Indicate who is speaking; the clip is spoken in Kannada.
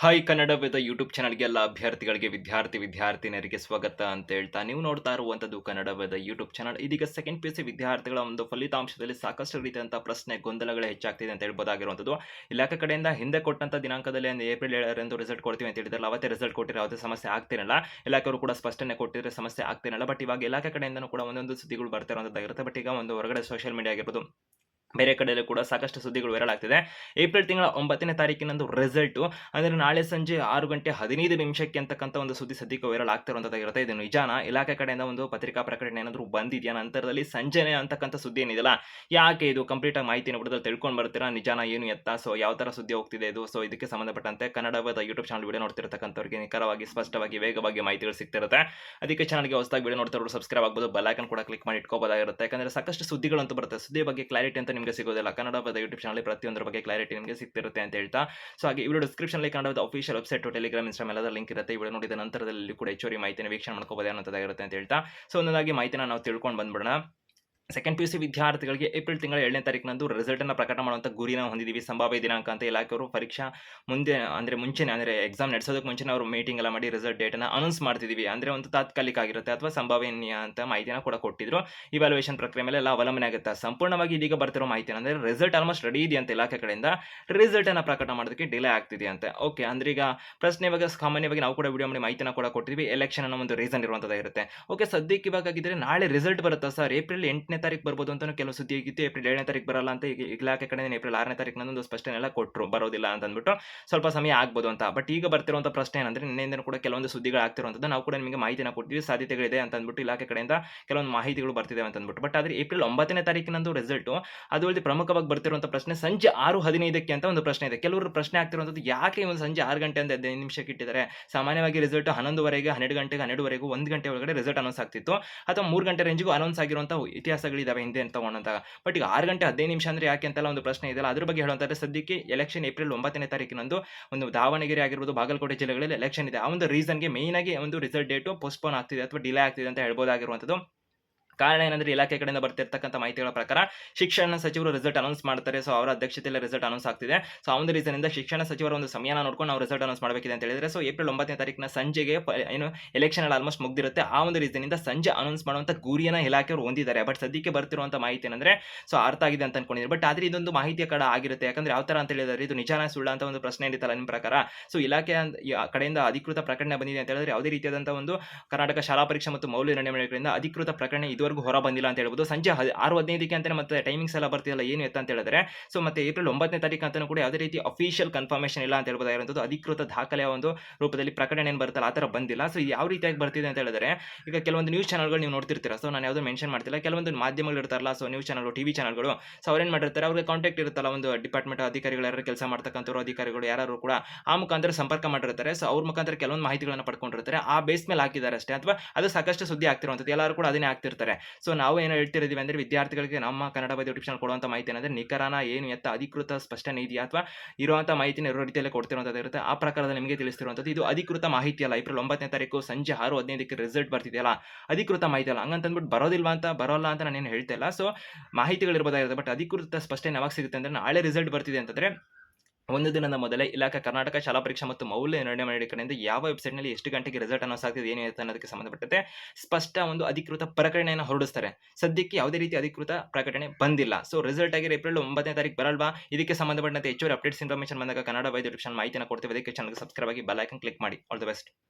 Speaker 1: ಹಾಯ್ ಕನ್ನಡ ವೇದ ಯೂಟ್ಯೂಬ್ ಚಾನಲ್ಗೆ ಎಲ್ಲ ಅಭ್ಯರ್ಥಿಗಳಿಗೆ ವಿದ್ಯಾರ್ಥಿನಿಯರಿಗೆ ಸ್ವಾಗತ ಅಂತ ಹೇಳ್ತಾ ನೀವು ನೋಡ್ತಾ ಇರುವಂತದ್ದು ಕನ್ನಡ ವೇದ ಯೂಟ್ಯೂಬ್ ಚಾನಲ್. ಇದೀಗ ಸೆಕೆಂಡ್ ಪಿ ಯು ಸಿ ವಿದ್ಯಾರ್ಥಿಗಳ ಒಂದು ಫಲಿತಾಂಶದಲ್ಲಿ ಸಾಕಷ್ಟು ರೀತಿಯಂತಹ ಪ್ರಶ್ನೆ ಗೊಂದಲಗಳು ಹೆಚ್ಚಾಗ್ತಿದೆ ಅಂತ ಹೇಳ್ಬೋದಾಗಿರುವಂಥದ್ದು. ಇಲಾಖೆ ಕಡೆಯಿಂದ ಹಿಂದೆ ಕೊಟ್ಟಂತ ದಿನಾಂಕದಲ್ಲಿ ಏಪ್ರಿಲ್ 7ರಂದು ರಿಸಲ್ಟ್ ಕೊಡ್ತೀವಿ ಅಂತ ಹೇಳಿದ್ರಲ್ಲ, ಅವತ್ತೇ ರಿಸಲ್ಟ್ ಕೊಟ್ಟಿರೋ ಯಾವುದೇ ಸಮಸ್ಯೆ ಆಗ್ತಿರಲ್ಲ. ಇಲಾಖೆಯವರು ಕೂಡ ಸ್ಪಷ್ಟನೆ ಕೊಟ್ಟಿದ್ರೆ ಸಮಸ್ಯೆ ಆಗ್ತಿರಲ್ಲ. ಬಟ್ ಇವಾಗ ಇಲಾಖೆ ಕಡೆಯಿಂದನೂ ಕೂಡ ಒಂದೊಂದು ಸುದ್ದಿಗಳು ಬರ್ತಿರೋದಾಗಿರುತ್ತೆ. ಬಟ್ ಈಗ ಒಂದು ಹೊರಗಡೆ ಸೋಷಿಯಲ್ ಮೀಡಿಯಾ ಆಗಿರ್ಬೋದು, ಬೇರೆ ಕಡೆಯಲ್ಲೂ ಕೂಡ ಸಾಕಷ್ಟು ಸುದ್ದಿಗಳು ವೈರಲ್ ಆಗ್ತಿದೆ. ಏಪ್ರಿಲ್ ತಿಂಗಳ 9ನೇ ತಾರೀಕಿನಂದು ರಿಸಲ್ಟು ಅಂದರೆ ನಾಳೆ ಸಂಜೆ 6:15 ಅಂತಕ್ಕಂಥ ಒಂದು ಸುದ್ದಿ ಸದ್ಯಕ್ಕೆ ವೈರಲ್ ಆಗ್ತಿರುವಂಥದ್ದಾಗಿರುತ್ತೆ. ಇದು ನಿಜಾನ? ಇಲಾಖೆ ಕಡೆಯಿಂದ ಒಂದು ಪತ್ರಿಕಾ ಪ್ರಕಟಣೆ ಏನಾದರೂ ಬಂದಿದೆಯಾ? ನಂತರದಲ್ಲಿ ಸಂಜೆನೆ ಅಂತಕ್ಕಂಥ ಸುದ್ದಿ ಏನಿದೆಯಲ್ಲ, ಯಾಕೆ ಇದು ಕಂಪ್ಲೀಟ್ ಆಗಿ ಮಾಹಿತಿನ ಬಿಡೋದ್ರಲ್ಲಿ ತಿಳ್ಕೊಂಡು ಬರ್ತೀರಾ ನಿಜಾನ ಏನು ಎತ್ತ? ಸೊ ಯಾವ ಥರ ಸುದ್ದಿ ಹೋಗ್ತಿದೆ ಇದು? ಸೊ ಇದಕ್ಕೆ ಸಂಬಂಧಪಟ್ಟಂತೆ ಕನ್ನಡವಾದ ಯೂಟ್ಯೂಬ್ ಚಾನಲ್ ವಿಡಿಯೋ ನೋಡ್ತಿರ್ತಕ್ಕಂಥವ್ರಿಗೆ ನಿಖರವಾಗಿ, ಸ್ಪಷ್ಟವಾಗಿ, ವೇಗವಾಗಿ ಮಾಹಿತಿಗಳು ಸಿಗ್ತಿರುತ್ತೆ. ಅದಕ್ಕೆ ಚಾನಲ್ಗೆ ಹೊಸದಾಗಿ ವಿಡಿಯೋ ನೋಡ್ತಿರೋರು ಸಬ್ಸ್ಕ್ರೈಬ್ ಆಗ್ಬೋದು, ಬೆಲ್ ಐಕಾನ್ ಕೂಡ ಕ್ಲಿಕ್ ಮಾಡಿ ಇಟ್ಕೋಬೋದಾಗಿರುತ್ತೆ. ಯಾಕಂದರೆ ಸಾಕಷ್ಟು ಸುದ್ದಿಗಳಂತೂ ಬರುತ್ತೆ. ಸುದ್ದಿ ಬಗ್ಗೆ ಕ್ಲಾರಿಟಿ ಅಂತ ನಿಮಗೆ ಸಿಗೋದಿಲ್ಲ. ಕನ್ನಡದ ಯೂಟ್ಯೂಬ್ ಚಾನಲ್ ಪ್ರತಿಯೊಂದರ ಬಗ್ಗೆ ಕ್ಲಾರಿಟಿ ನಿಮಗೆ ಸಿಗ್ತಿರುತ್ತೆ ಅಂತ ಹೇಳ್ತಾ, ಸೊ ಹಾಗೆ ಈ ವಿಡಿಯೋ ಡಿಸ್ಕ್ರಿಪ್ಷನ್ ಅಲ್ಲಿ ಕನ್ನಡದ ಅಫಿಷಿಯಲ್ ವೆಬ್ಸೈಟ್, ಟೆಲಿಗ್ರಾಮ್, ಇನ್ಸ್ಟಾಗ್ರಾಮ್ ಎಲ್ಲದರ ಲಿಂಕ್ ಇರುತ್ತೆ. ಈ ವಿಡಿಯೋ ನೋಡಿದ ನಂತರದಲ್ಲಿ ಕೂಡ ಹೆಚ್ಚುವರಿ ಮಾಹಿತಿನ ವೀಕ್ಷಣೆ ಮಾಡ್ಕೋಬಹುದು ಅನ್ನೋದಾಗಿರುತ್ತೆ ಅಂತ ಹೇಳ್ತಾ, ಸೊ ಒಂದೊಂದಾಗಿ ಮಾಹಿತಿನ ನಾವು ತಿಳ್ಕೊಂಡು ಬಂದ್ಬಿಡೋಣ. ಸೆಕೆಂಡ್ ಪಿ ಯು ಸಿ ವಿದ್ಯಾರ್ಥಿಗಳಿಗೆ ಏಪ್ರಿಲ್ ತಿಂಗಳ 7ನೇ ತಾರೀಕಿನಂದು ರಿಸಲ್ಟನ್ನು ಪ್ರಕಟ ಮಾಡುವಂಥ ಗುರಿನ ಹೊಂದಿದ್ದೀವಿ. ಸಂಭಾವ್ಯ ದಿನಾಂಕ ಅಂತ ಇಲಾಖೆಯವರು ಪರೀಕ್ಷಾ ಮುಂಚೆನೆ ಅಂದರೆ ಎಕ್ಸಾಮ್ ನಡೆಸೋದಕ್ಕೆ ಮುಂಚೆನೇ ಅವರು ಮೀಟಿಂಗ್ ಎಲ್ಲ ಮಾಡಿ ರಿಸಲ್ಟ್ ಡೇಟನ್ನು ಅನೌನ್ಸ್ ಮಾಡ್ತಿದ್ದೀವಿ. ಅಂದರೆ ಒಂದು ತಾತ್ಕಾಲಿಕ ಆಗಿರುತ್ತೆ ಅಥವಾ ಸಂಭಾವನೀಯ ಅಂತ ಮಾಹಿತಿನ ಕೂಡ ಕೊಟ್ಟಿದ್ರು. ಇವ್ಯಾಲ್ಯೂಯೇಷನ್ ಪ್ರಕ್ರಿಯೆ ಮೇಲೆ ಎಲ್ಲ ಅವಲಂಬನೆ ಆಗುತ್ತೆ. ಸಂಪೂರ್ಣವಾಗಿ ಇದೀಗ ಬರ್ತಿರೋ ಮಾಹಿತಿ ಅಂದರೆ ರಿಸಲ್ಟ್ ಆಲ್ಮೋಸ್ಟ್ ರೆಡಿ ಇದೆ ಅಂತ ಇಲಾಖೆ ಕಡೆಯಿಂದ, ರಿಸಲ್ಟನ್ನು ಪ್ರಕಟ ಮಾಡೋದಕ್ಕೆ ಡಿಲೇ ಆಗ್ತಿದೆ ಅಂತೆ. ಓಕೆ, ಅಂದ್ರೆ ಈಗ ಪ್ರಶ್ನೆ ಇವಾಗ ಸಾಮಾನ್ಯವಾಗಿ ನಾವು ಕೂಡ ವಿಡಿಯೋ ಮಾಡಿ ಮಾಹಿತಿನ ಕೂಡ ಕೊಟ್ಟಿದ್ವಿ. ಎಲೆಕ್ಷನ್ ಅನ್ನೋ ಒಂದು ರೀಸನ್ ಇರುವಂಥದ್ದಾಗಿರುತ್ತೆ. ಓಕೆ, ಸದ್ಯಕ್ಕೆ ಇವಾಗಿದ್ರೆ ನಾಳೆ ರಿಸಲ್ಟ್ ಬರುತ್ತಾ ಸರ್? ಏಪ್ರಿಲ್ 8ನೇ ತಾರೀಕು ಬರ್ಬೋದು ಅಂತ ಕೆಲವು ಸುದ್ದಿ ಆಗಿತ್ತು. ಏಪ್ರಿಲ್ 7ನೇ ತಾರೀಕು ಬರಲ್ಲ ಅಂತ ಈಗ ಇಲಾಖೆ ಕಡೆ ಏಪ್ರಿಲ್ 6ನೇ ತಾರೀಕಿನ ಒಂದು ಸ್ಪಷ್ಟನೆ ಎಲ್ಲ ಕೊಟ್ಟರು, ಬರೋದಿಲ್ಲ ಅಂತ ಅಂದ್ಬಿಟ್ಟು ಸ್ವಲ್ಪ ಸಮಯ ಆಗ್ಬೋದು ಅಂತ. ಬಟ್ ಈಗ ಬರ್ತಿರುವಂಥ ಪ್ರಶ್ನೆ ಏನಂದ್ರೆ, ನಿನ್ನೆಯಿಂದ ಕೂಡ ಕೆಲವೊಂದು ಸುದ್ದಿಗಳು ಆಗ್ತಿರುವಂಥದ್ದು ನಾವು ಕೂಡ ನಿಮಗೆ ಮಾಹಿತಿನ ಕೊಡ್ತೀವಿ, ಸಾಧ್ಯತೆಗಳಿದೆ ಅಂತ ಅಂದ್ಬಿಟ್ಟು ಇಲಾಖೆ ಕಡೆಯಿಂದ ಕೆಲವೊಂದು ಮಾಹಿತಿಗಳು ಬರ್ತಿದೆ ಅಂತ ಅಂದ್ಬಿಟ್ಟು. ಬಟ್ ಆದ್ರೆ ಏಪ್ರಿಲ್ 9ನೇ ತಾರೀಕಿನಂದು ರಿಸಲ್ಟ್, ಅದು ಅಲ್ಲದೆ ಪ್ರಮುಖವಾಗಿ ಬರ್ತಿರುವಂಥ ಪ್ರಶ್ನೆ ಸಂಜೆ 6:15 ಅಂತ ಒಂದು ಪ್ರಶ್ನೆ ಇದೆ. ಕೆಲವರು ಪ್ರಶ್ನೆ ಆಗ್ತಿರುವಂಥದ್ದು, ಯಾಕೆ ಒಂದು ಸಂಜೆ 6 ಗಂಟೆ ಅಂತ 15 ನಿಮಿಷಕ್ಕೆ ಇಟ್ಟಿದ್ದಾರೆ? ಸಾಮಾನ್ಯವಾಗಿ ರಿಸಲ್ಟ್ 11:30, 12 ಗಂಟೆಗೆ, 12:30, 1 ಗಂಟೆ ಒಳಗಡೆ ರಿಸಲ್ಟ್ ಅನೌನ್ಸ್ ಆಗ್ತಿತ್ತು, ಅಥವಾ 3 ಗಂಟೆ ರೇಂಜ್ಗೂ ಅನೌನ್ಸ್ ಆಗಿರುವಂಥ ಇತಿಹಾಸಗಳಿದಾವೆ ಹಿಂದೆ ಅಂತ ತಗೊಂಡಂತಹ. ಬಟ್ ಈಗ 6 ಗಂಟೆ 15 ನಿಮಿಷ ಅಂದ್ರೆ ಯಾಕೆ ಅಂತೆಲ್ಲ ಒಂದು ಪ್ರಶ್ನೆ ಇದೆಯಲ್ಲ, ಅದ್ರ ಬಗ್ಗೆ ಹೇಳುವಂತಾರೆ. ಸದ್ಯಕ್ಕೆ ಎಲೆಕ್ಷನ್ ಏಪ್ರಿಲ್ 9ನೇ ತಾರೀಕಿನಂದು ಒಂದು ದಾವಣಗೆರೆ ಆಗಿರ್ಬೋದು, ಬಾಗಲಕೋಟೆ ಜಿಲ್ಲೆಗಳಲ್ಲಿ ಎಲೆಕ್ಷನ್ ಇದೆ. ಆ ಒಂದು ರೀಸನ್ಗೆ ಮೇನ್ ಆಗಿ ಒಂದು ರಿಸಲ್ಟ್ ಡೇಟು ಪೋಸ್ಟ್ಪೋನ್ ಆಗ್ತಿದೆ ಅಥವಾ ಡಿಲೇ ಆಗ್ತಿದೆ ಅಂತ ಹೇಳ್ಬೋದಾಗಿರುವಂಥದ್ದು. ಕಾರಣ ಏನಂದ್ರೆ, ಇಲಾಖೆ ಕಡೆಯಿಂದ ಬರ್ತಿರ್ತಕ್ಕಂಥ ಮಾಹಿತಿಗಳ ಪ್ರಕಾರ ಶಿಕ್ಷಣ ಸಚಿವರು ರಿಸಲ್ಟ್ ಅನೌನ್ಸ್ ಮಾಡ್ತಾರೆ. ಸೊ ಅವರ ಅಧ್ಯಕ್ಷತೆಯಲ್ಲಿ ರಿಸಲ್ಟ್ ಅನೌನ್ಸ್ ಆಗ್ತಿದೆ. ಸೊ ಆ ಒಂದು ರೀಸನ್ ಇಂದ ಶಿಕ್ಷಣ ಸಚಿವರ ಒಂದು ಸಮಯನ ನೋಡ್ಕೊಂಡು ನಾವು ರಿಸಲ್ಟ್ ಅನೌನ್ಸ್ ಮಾಡಬೇಕಿದೆ ಅಂತ ಹೇಳಿದ್ರೆ, ಸೊ ಏಪ್ರಿಲ್ 9ನೇ ತಾರೀಕಿನ ಸಂಜೆಗೆ ಏನು ಎಲೆಕ್ಷನ್ ಎಲ್ಲ ಆಲ್ಮೋಸ್ಟ್ ಮುಗ್ದಿರುತ್ತೆ. ಆ ಒಂದು ರೀಸನ್ ಇಂದ ಸಂಜೆ ಅನೌನ್ಸ್ ಮಾಡುವಂತ ಗುರಿಯನ್ನ ಇಲಾಖೆಯವರು ಹೊಂದಿದ್ದಾರೆ. ಬಟ್ ಸದ್ಯಕ್ಕೆ ಬರ್ತಿರುವಂತ ಮಾಹಿತಿ ಏನಂದ್ರೆ, ಸೊ ಅರ್ಥ ಆಗಿದೆ ಅಂತ ಅನ್ಕೊಂಡಿದ್ದಾರೆ. ಬಟ್ ಆದ್ರೆ ಇದೊಂದು ಮಾಹಿತಿಯ ಕಡೆ ಆಗಿರುತ್ತೆ. ಯಾಕಂದ್ರೆ ಯಾವ ತರ ಅಂತ ಹೇಳಿದ್ರೆ, ಇದು ನಿಜಾನ ಸುಳ್ಳ ಅಂತ ಒಂದು ಪ್ರಶ್ನೆ ಇರುತ್ತಲ್ಲ ನಿಮ್ಮ ಪ್ರಕಾರ. ಸೊ ಇಲಾಖೆ ಕಡೆಯಿಂದ ಅಧಿಕೃತ ಪ್ರಕಟಣೆ ಬಂದಿದೆ ಅಂತ ಹೇಳಿದ್ರೆ, ಯಾವುದೇ ರೀತಿಯಾದಂತಹ ಒಂದು ಕರ್ನಾಟಕ ಶಾಲಾ ಪರೀಕ್ಷಾ ಮತ್ತು ಮೌಲ್ಯ ನಿರ್ಣಯ ಮಂಡಳಿಯಿಂದ ಅಧಿಕೃತ ಪ್ರಕಟಣೆ ಇದುವರೆಗೂ ಹೊರ ಬಂದಿಲ್ಲ ಅಂತ ಹೇಳ್ಬೋದು. ಸಂಜೆ 6:15 ಅಂತಾನೆ ಮತ್ತೆ ಟೈಮಿಂಗ್ಸ್ ಎಲ್ಲ ಬರ್ತಿಲ್ಲ, ಏನು ಎತ್ತ ಅಂತ ಹೇಳಿದ್ರೆ. ಸೊ ಮತ್ತೆ ಏಪ್ರಿಲ್ 9ನೇ ತಾರೀಕು ಅಂತಾನೂ ಕೂಡ ಯಾವುದೇ ರೀತಿ ಅಫಿಷಿಯಲ್ ಕನ್ಫರ್ಮೇಷನ್ ಇಲ್ಲ ಅಂತ ಹೇಳ್ಬೋದಾಗಿರುವಂಥದ್ದು. ಅಧಿಕೃತ ದಾಖಲೆಯ ಒಂದು ರೂಪದಲ್ಲಿ ಪ್ರಕಟಣೆ ಏನು ಬರುತ್ತಲ್ಲ, ಆ ಥರ ಬಂದಿಲ್ಲ. ಸೊ ಯಾವ ರೀತಿಯಾಗಿ ಬರ್ತಿದೆ ಅಂತ ಹೇಳಿದ್ರೆ, ಈಗ ಕೆಲವೊಂದು ನ್ಯೂಸ್ ಚಾನಲ್ಗಳು ನೀವು ನೋಡ್ತಿರ್ತೀರಾ. ಸೊ ನಾನು ಯಾವುದೋ ಮೆನ್ಷನ್ ಮಾಡ್ತಿಲ್ಲ, ಕೆಲವೊಂದು ಮಾಧ್ಯಮಗಳು ಇರ್ತಾರಲ್ಲ, ಸೊ ನ್ಯೂಸ್ ಚಾನಲ್, ಟಿವಿ ಚಾನಲ್ಗಳು. ಸೊ ಅವ್ರೇನು ಮಾಡಿರ್ತಾರೆ, ಅವ್ರಿಗೆ ಕಾಂಟ್ಯಾಕ್ಟ್ ಇರುತ್ತಲ್ಲ, ಒಂದು ಡಿಪಾರ್ಟ್ಮೆಂಟ್ ಅಧಿಕಾರಿಗಳು, ಯಾರು ಕೆಲಸ ಮಾಡ್ತಕ್ಕಂಥವ್ರು ಅಧಿಕಾರಿಗಳು ಯಾರು ಕೂಡ ಆ ಮುಖಾಂತರ ಸಂಪರ್ಕ ಮಾಡಿರ್ತಾರೆ. ಸೊ ಅವ್ರ ಮುಖಾಂತರ ಕೆಲವೊಂದು ಮಾಹಿತಿಗಳನ್ನು ಪಡ್ಕೊಂಡಿರ್ತಾರೆ. ಆ ಬೇಸ್ ಮೇಲೆ ಹಾಕಿದ್ದಾರೆ ಅಷ್ಟೇ, ಅಥವಾ ಅದು ಸಾಕಷ್ಟು ಸುದ್ದಿ ಆಗ್ತಿರುವಂಥದ್ದು. ಎಲ್ಲರೂ ಕೂಡ ಅದನ್ನೇ ಆಗ್ತಿರ್ತಾರೆ. ಸೊ ನಾವು ಏನು ಹೇಳ್ತಿದ್ದೀವಿ ಅಂದ್ರೆ, ವಿದ್ಯಾರ್ಥಿಗಳಿಗೆ ನಮ್ಮ ಕನ್ನಡ ಬಗ್ಗೆ ಯೂಟ್ಯೂಬ್ ಚಾನಲ್ ಕೊಡುವಂಥ ಮಾಹಿತಿ ಏನಂದ್ರೆ, ನಿಖರನ ಏನು ಎತ್ತ ಅಧಿಕೃತ ಸ್ಪಷ್ಟನೆ ಇದೆಯಾ, ಅಥವಾ ಇರುವಂಥ ಮಾಹಿತಿನ ಇರೋ ರೀತಿಯಲ್ಲಿ ಕೊಡ್ತಿರುವಂಥದ್ದು ಇರುತ್ತೆ. ಆ ಪ್ರಕಾರದ ನಿಮಗೆ ತಿಳಿಸ್ತಿರುವಂಥದ್ದು. ಇದು ಅಧಿಕೃತ ಮಾಹಿತಿ ಅಲ್ಲ. ಏಪ್ರಿಲ್ 9ನೇ ತಾರೀಕು ಸಂಜೆ 6:15 ರಿಸಲ್ಟ್ ಬರ್ತಿದೆಯಲ್ಲ, ಅಧಿಕೃತ ಮಾಹಿತಿ ಅಲ್ಲ. ಹಂಗಂತಂದ್ಬಿಟ್ಟು ಬರೋಲ್ಲ ಅಂತ ನಾನೇನು ಹೇಳ್ತಾ ಇಲ್ಲ. ಸೊ ಮಾಹಿತಿಗಳು ಇರ್ಬೋದಾಗಿರುತ್ತೆ. ಬಟ್ ಅಧಿಕೃತ ಸ್ಪಷ್ಟನೆ ಯಾವಾಗ ಸಿಗುತ್ತೆ ಅಂದ್ರೆ, ನಾಳೆ ರಿಸಲ್ಟ್ ಬರ್ತಿದೆ ಅಂತಂದ್ರೆ ಒಂದು ದಿನದ ಮೊದಲೇ ಇಲಾಖೆ ಕರ್ನಾಟಕ ಶಾಲಾ ಪರೀಕ್ಷಾ ಮತ್ತು ಮೌಲ್ಯ ನಿರ್ಣಯ ಮಂಡಳಿ ಕಡೆಯಿಂದ ಯಾವ ವೆಬ್ಸೈಟ್ನಲ್ಲಿ ಎಷ್ಟು ಗಂಟೆಗೆ ರಿಸಲ್ಟ್ ಅನೌನ್ಸ್ ಆಗ್ತಿದೆ, ಏನು ಅನ್ನೋದಕ್ಕೆ ಸಂಬಂಧಪಟ್ಟಂತೆ ಸ್ಪಷ್ಟ ಒಂದು ಅಧಿಕೃತ ಪ್ರಕಟಣೆಯನ್ನು ಹೊರಡಿಸ್ತಾರೆ. ಸದ್ಯಕ್ಕೆ ಯಾವುದೇ ರೀತಿ ಅಧಿಕೃತ ಪ್ರಕಟಣೆ ಬಂದಿಲ್ಲ. ಸೊ ರಿಸಲ್ಟ್ ಆಗಿ ಏಪ್ರಿಲ್ 9ನೇ ತಾರೀಕು ಬರಲ್ವಾ? ಇದಕ್ಕೆ ಸಂಬಂಧಪಟ್ಟಂತೆ ಹೆಚ್ಚುವರಿ ಅಪ್ಡೇಟ್ಸ್ ಇನ್ಫಾರ್ಮೇಷನ್ ಬಂದಾಗ ಕನ್ನಡ ಯೂಟ್ಯೂಬ್ ಚಾನಲ್ ಮಾಹಿತಿನ ಕೊಡ್ತೀವಿ. ಅದಕ್ಕೆ ಚಾನಲ್ಗೆ ಸಬ್ಸ್ಕ್ರೈಬ್ ಆಗಿ ಬೆಲ್ ಐಕಾನ್ ಕ್ಲಿಕ್ ಮಾಡಿ. All the best.